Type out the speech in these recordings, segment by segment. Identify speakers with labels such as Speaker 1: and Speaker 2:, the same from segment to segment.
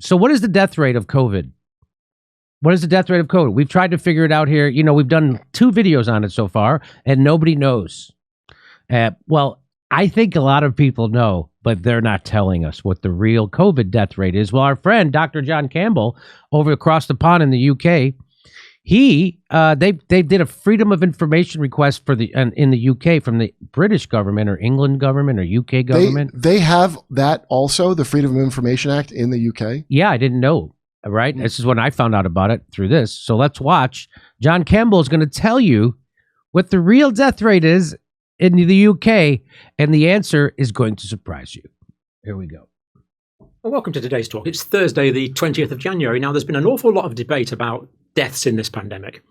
Speaker 1: So what is the death rate of COVID? What is the death rate of COVID? We've tried to figure it out here. You know, we've done 2 videos on it so far, and nobody knows. Well, I think a lot of people know, but they're not telling us what the real COVID death rate is. Well, our friend, Dr. John Campbell, over across the pond in the UK, they did a freedom of information request for in the UK from the British government or England government or UK government.
Speaker 2: They have that also, the Freedom of Information Act in the UK?
Speaker 1: Yeah, I didn't know. Right? This is when I found out about it through this. So let's watch. John Campbell is going to tell you what the real death rate is in the UK, and the answer is going to surprise you. Here we go.
Speaker 3: Well, welcome to today's talk. It's Thursday, the 20th of January. Now, there's been an awful lot of debate about deaths in this pandemic.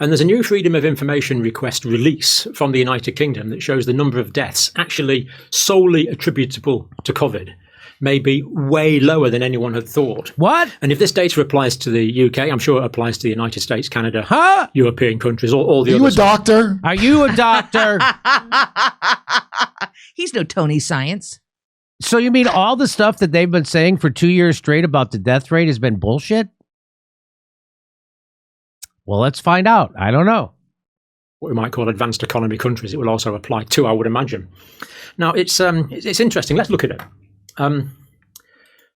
Speaker 3: And there's a new Freedom of Information request release from the United Kingdom that shows the number of deaths actually solely attributable to COVID may be way lower than anyone had thought.
Speaker 1: What?
Speaker 3: And if this data applies to the UK, I'm sure it applies to the United States, Canada, European countries, all the others.
Speaker 2: Are you a doctor?
Speaker 1: Are you a doctor?
Speaker 4: He's no Tony Science.
Speaker 1: So you mean all the stuff that they've been saying for 2 years straight about the death rate has been bullshit? Well, let's find out. I don't know.
Speaker 3: What we might call advanced economy countries, it will also apply to, I would imagine. Now, it's interesting. Let's look at it.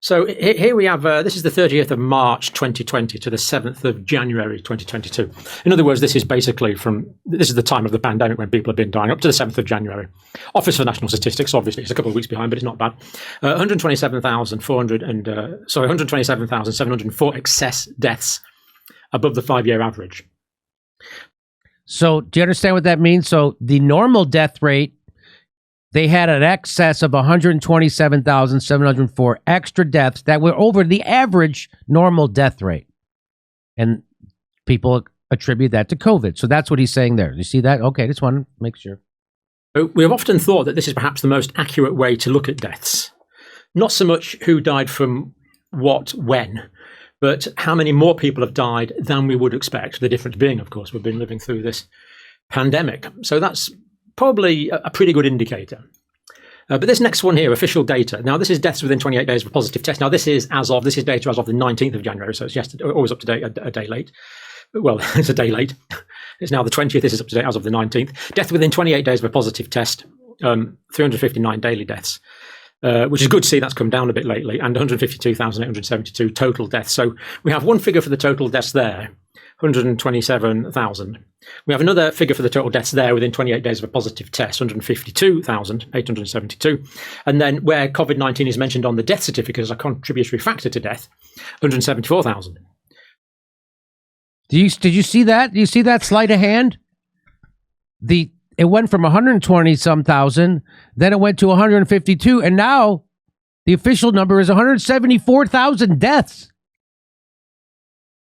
Speaker 3: So here we have, this is the 30th of March 2020 to the 7th of January 2022. In other words, this is basically this is the time of the pandemic when people have been dying, up to the 7th of January. Office for National Statistics, obviously, it's a couple of weeks behind, but it's not bad. 127,704 excess deaths above the 5-year average.
Speaker 1: So do you understand what that means? So the normal death rate, they had an excess of 127,704 extra deaths that were over the average normal death rate. And people attribute that to COVID. So that's what he's saying there. You see that? Okay, just want to make sure.
Speaker 3: We have often thought that this is perhaps the most accurate way to look at deaths. Not so much who died from what, when, but how many more people have died than we would expect. The difference being, of course, we've been living through this pandemic. So that's probably a pretty good indicator. But this next one here, official data. Now, this is deaths within 28 days of a positive test. Now, this is data as of the 19th of January, so it's yesterday, always up to date, a day late. Well, it's a day late. It's now the 20th. This is up to date as of the 19th. Death within 28 days of a positive test, 359 daily deaths, which is good to see that's come down a bit lately, and 152,872 total deaths. So we have one figure for the total deaths there, 127,000. We have another figure for the total deaths there within 28 days of a positive test, 152,872. And then where COVID-19 is mentioned on the death certificate as a contributory factor to death, 174,000.
Speaker 1: Did you see that? Do you see that sleight of hand? It went from 120-some thousand, then it went to 152, and now the official number is 174,000 deaths.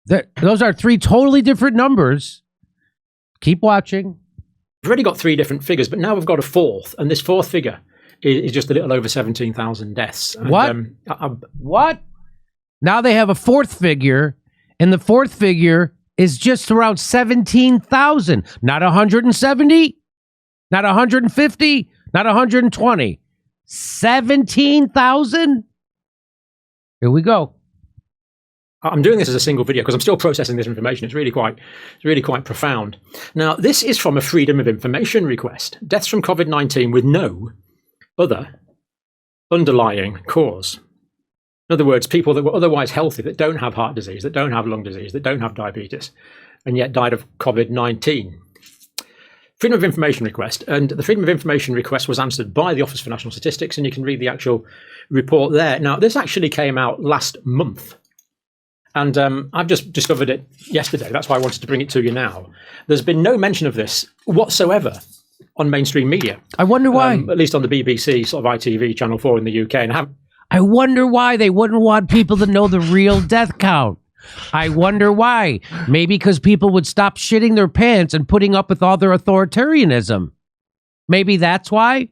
Speaker 1: Those are 3 totally different numbers. Keep watching.
Speaker 3: We've already got 3 different figures, but now we've got a fourth, and this fourth figure is just a little over 17,000 deaths. And,
Speaker 1: what? What? Now they have a fourth figure, and the fourth figure is just around 17,000. Not 170, not 150, not 120. 17,000? Here we go.
Speaker 3: I'm doing this as a single video because I'm still processing this information. It's really quite profound. Now, this is from a Freedom of Information request. Deaths from COVID-19 with no other underlying cause. In other words, people that were otherwise healthy, that don't have heart disease, that don't have lung disease, that don't have diabetes, and yet died of COVID-19. Freedom of Information request. And the Freedom of Information request was answered by the Office for National Statistics, and you can read the actual report there. Now, this actually came out last month. And I've just discovered it yesterday. That's why I wanted to bring it to you now. There's been no mention of this whatsoever on mainstream media.
Speaker 1: I wonder why.
Speaker 3: At least on the BBC, sort of ITV, Channel 4 in the UK. And
Speaker 1: I wonder why they wouldn't want people to know the real death count. I wonder why. Maybe because people would stop shitting their pants and putting up with all their authoritarianism. Maybe that's why.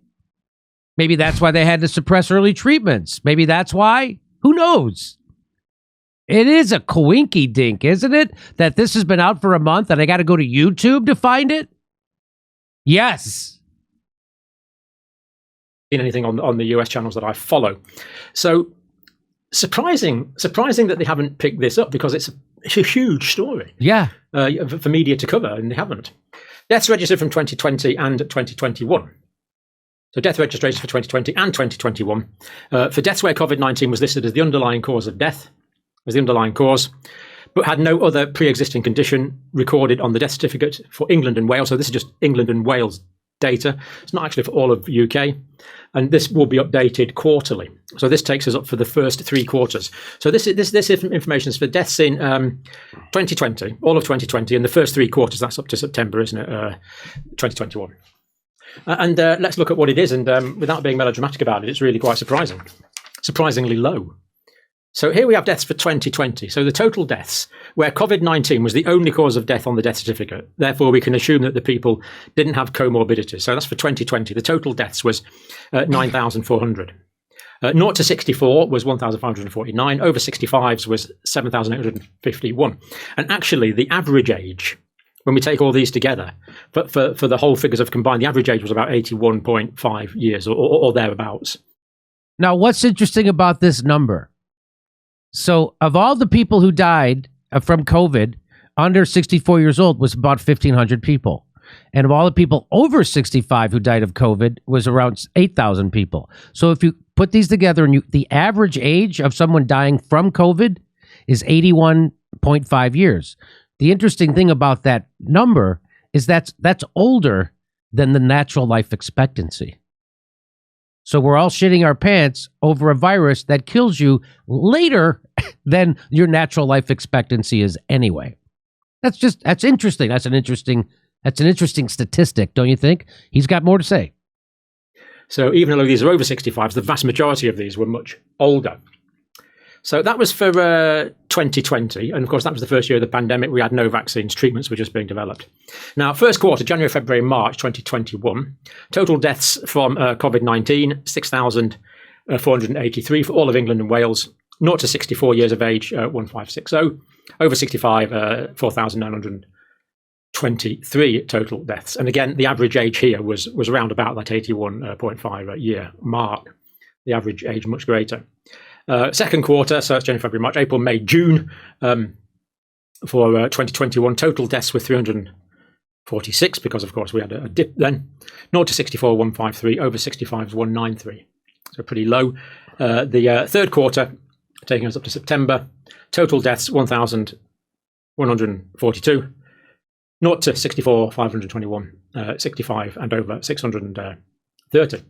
Speaker 1: Maybe that's why they had to suppress early treatments. Maybe that's why. Who knows? It is a coinky dink, isn't it? That this has been out for a month and I got to go to YouTube to find it? Yes.
Speaker 3: Anything on the US channels that I follow. So surprising that they haven't picked this up, because it's a huge story.
Speaker 1: Yeah.
Speaker 3: For media to cover, and they haven't. Deaths registered from 2020 and 2021. So death registrations for 2020 and 2021. For deaths where COVID-19 was listed as the underlying cause of death, as the underlying cause, but had no other pre-existing condition recorded on the death certificate for England and Wales. So this is just England and Wales data. It's not actually for all of the UK. And this will be updated quarterly. So this takes us up for the first 3 quarters. So this information is for deaths in 2020, all of 2020, and the first 3 quarters. That's up to September, isn't it? 2021. And let's look at what it is. And without being melodramatic about it, it's really quite surprisingly low. So here we have deaths for 2020. So the total deaths where COVID-19 was the only cause of death on the death certificate. Therefore, we can assume that the people didn't have comorbidities. So that's for 2020. The total deaths was 9,400. 0 to 64 was 1,549. Over 65s was 7,851. And actually, the average age, when we take all these together, for the whole figures of combined, the average age was about 81.5 years or thereabouts.
Speaker 1: Now, what's interesting about this number? So of all the people who died from COVID, under 64 years old was about 1,500 people. And of all the people over 65 who died of COVID was around 8,000 people. So if you put these together, and the average age of someone dying from COVID is 81.5 years. The interesting thing about that number is that's older than the natural life expectancy. So we're all shitting our pants over a virus that kills you later than your natural life expectancy is anyway. That's interesting. That's an interesting statistic, don't you think? He's got more to say.
Speaker 3: So even though these are over 65s, the vast majority of these were much older. So that was for 2020. And of course, that was the first year of the pandemic. We had no vaccines. Treatments were just being developed. Now, first quarter, January, February, March 2021, total deaths from COVID-19, 6,483 for all of England and Wales. 0 to 64 years of age, 1,560. Over 65, 4,923 total deaths. And again, the average age here was around about that 81.5 year mark. The average age much greater. Second quarter, so it's January, February, March, April, May, June for 2021. Total deaths were 346 because, of course, we had a dip then. 0 to 64, 153. Over 65s, 193. So pretty low. The third quarter, taking us up to September, total deaths 1,142. 0 to 64, 521. 65 and over 630.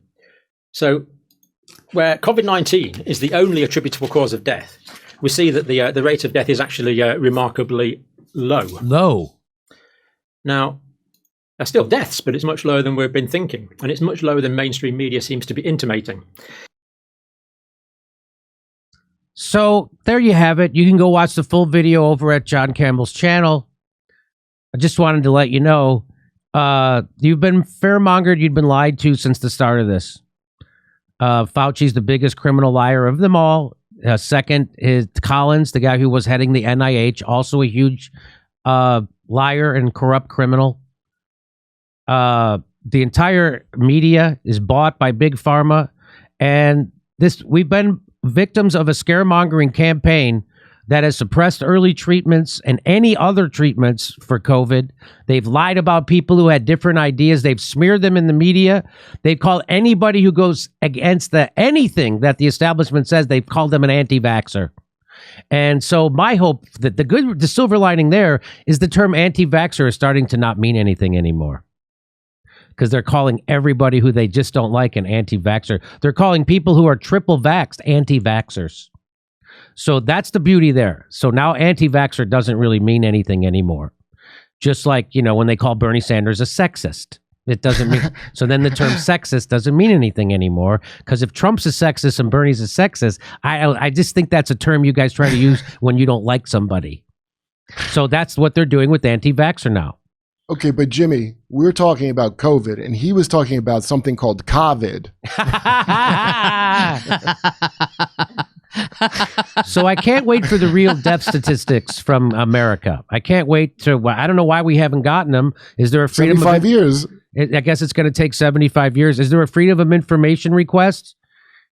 Speaker 3: So where COVID-19 is the only attributable cause of death, we see that the rate of death is actually remarkably low.
Speaker 1: Low.
Speaker 3: Now, they're still deaths, but it's much lower than we've been thinking, and it's much lower than mainstream media seems to be intimating.
Speaker 1: So there you have it. You can go watch the full video over at John Campbell's channel. I just wanted to let you know, you've been fair-mongered, you've been lied to since the start of this. Fauci's the biggest criminal liar of them all. Second is Collins, the guy who was heading the NIH, also a huge liar and corrupt criminal. The entire media is bought by Big Pharma. And we've been victims of a scaremongering campaign that has suppressed early treatments and any other treatments for COVID. They've lied about people who had different ideas. They've smeared them in the media. They've called anybody who goes against anything that the establishment says, they've called them an anti-vaxxer. And so my hope that the silver lining there is the term anti-vaxxer is starting to not mean anything anymore. Because they're calling everybody who they just don't like an anti-vaxxer. They're calling people who are triple vaxxed anti-vaxxers. So that's the beauty there. So now anti-vaxxer doesn't really mean anything anymore. Just like, when they call Bernie Sanders a sexist. It doesn't mean... So then the term sexist doesn't mean anything anymore. Because if Trump's a sexist and Bernie's a sexist, I just think that's a term you guys try to use when you don't like somebody. So that's what they're doing with anti-vaxxer now.
Speaker 2: Okay, but Jimmy, we're talking about COVID, and he was talking about something called COVID.
Speaker 1: So I can't wait for the real death statistics from America. I can't wait to... I don't know why we haven't gotten them. Is there a freedom...
Speaker 2: 75 years.
Speaker 1: I guess it's going to take 75 years. Is there a freedom of information request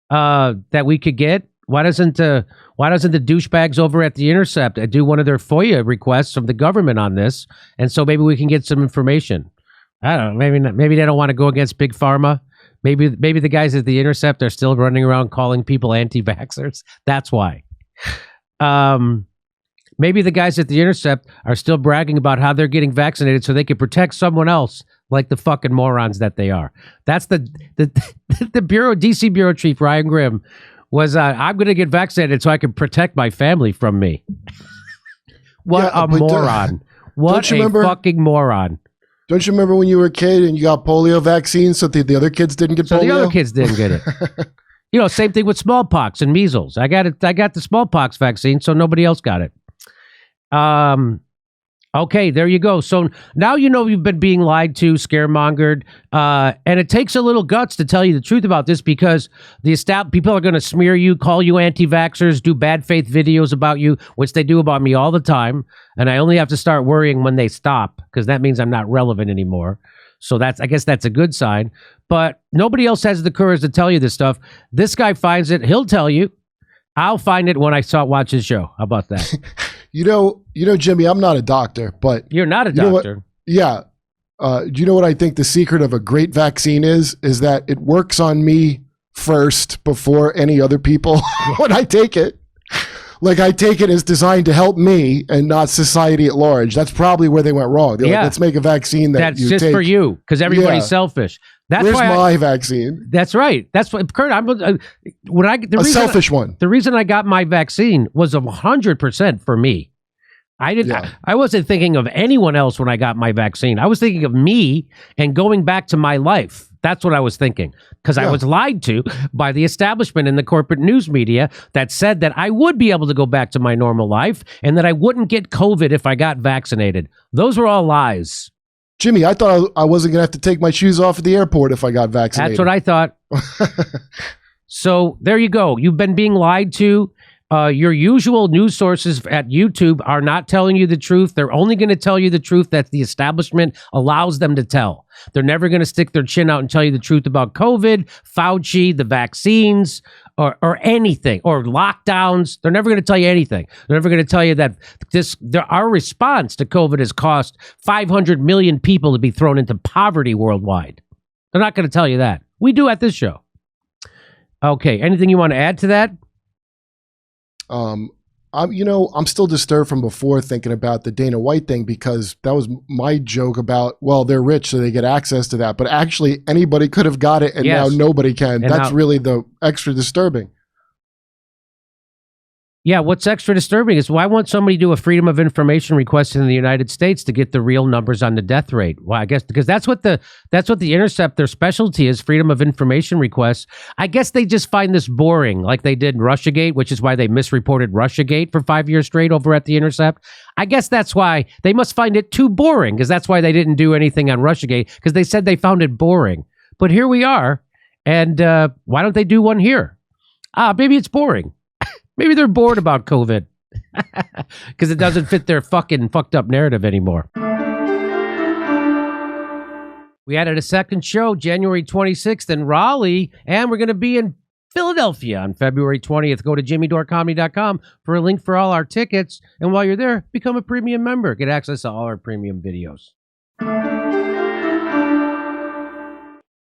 Speaker 1: that we could get Why doesn't the douchebags over at The Intercept do one of their FOIA requests from the government on this? And so maybe we can get some information. I don't know. Maybe not, maybe they don't want to go against Big Pharma. Maybe the guys at The Intercept are still running around calling people anti-vaxxers. That's why. Maybe the guys at The Intercept are still bragging about how they're getting vaccinated so they can protect someone else, like the fucking morons that they are. That's the DC Bureau Chief Ryan Grimm was, I'm going to get vaccinated so I can protect my family from me. What a moron. What a fucking moron.
Speaker 2: Don't you remember when you were a kid and you got polio vaccines so the other kids didn't get polio?
Speaker 1: So the other kids didn't get it. You know, same thing with smallpox and measles. I got the smallpox vaccine, so nobody else got it. Okay, there you go. So now you know you've been being lied to, scaremongered, and it takes a little guts to tell you the truth about this because people are going to smear you, call you anti-vaxxers, do bad faith videos about you, which they do about me all the time, and I only have to start worrying when they stop because that means I'm not relevant anymore. So I guess that's a good sign. But nobody else has the courage to tell you this stuff. This guy finds it. He'll tell you. I'll find it when I watch his show. How about that?
Speaker 2: You know, Jimmy, I'm not a doctor, but
Speaker 1: you're not a doctor.
Speaker 2: Yeah. Do you know what I think the secret of a great vaccine is that it works on me first before any other people when I take it. Like I take it as designed to help me and not society at large. That's probably where they went wrong. They're like, let's make a vaccine that's
Speaker 1: just for you because everybody's selfish. That's
Speaker 2: Where's my vaccine?
Speaker 1: That's right. That's what Kurt. Selfish one. The reason I got my vaccine was 100% for me. I wasn't thinking of anyone else when I got my vaccine. I was thinking of me and going back to my life. That's what I was thinking because I was lied to by the establishment and the corporate news media that said that I would be able to go back to my normal life and that I wouldn't get COVID if I got vaccinated. Those were all lies.
Speaker 2: Jimmy, I thought I wasn't going to have to take my shoes off at the airport if I got vaccinated.
Speaker 1: That's what I thought. So there you go. You've been being lied to. Your usual news sources at YouTube are not telling you the truth. They're only going to tell you the truth that the establishment allows them to tell. They're never going to stick their chin out and tell you the truth about COVID, Fauci, the vaccines, or anything, or lockdowns. They're never going to tell you anything. They're never going to tell you that our response to COVID has cost 500 million people to be thrown into poverty worldwide. They're not going to tell you that. We do at this show. Okay, anything you want to add to that?
Speaker 2: I'm still disturbed from before thinking about the Dana White thing because that was my joke about, well, they're rich, so they get access to that. But actually, anybody could have got it, and now nobody can. And that's really the extra disturbing. Yeah, what's extra disturbing is why won't somebody do a Freedom of Information request in the United States to get the real numbers on the death rate? Well, I guess because that's what the Intercept, their specialty is, Freedom of Information requests. I guess they just find this boring, like they did in Russiagate, which is why they misreported Russiagate for 5 years straight over at the Intercept. I guess that's why they must find it too boring, because that's why they didn't do anything on Russiagate, because they said they found it boring. But here we are, and why don't they do one here? Maybe it's boring. Maybe they're bored about COVID because it doesn't fit their fucking fucked up narrative anymore. We added a second show, January 26th in Raleigh, and we're going to be in Philadelphia on February 20th. Go to jimmydorecomedy.com for a link for all our tickets. And while you're there, become a premium member. Get access to all our premium videos.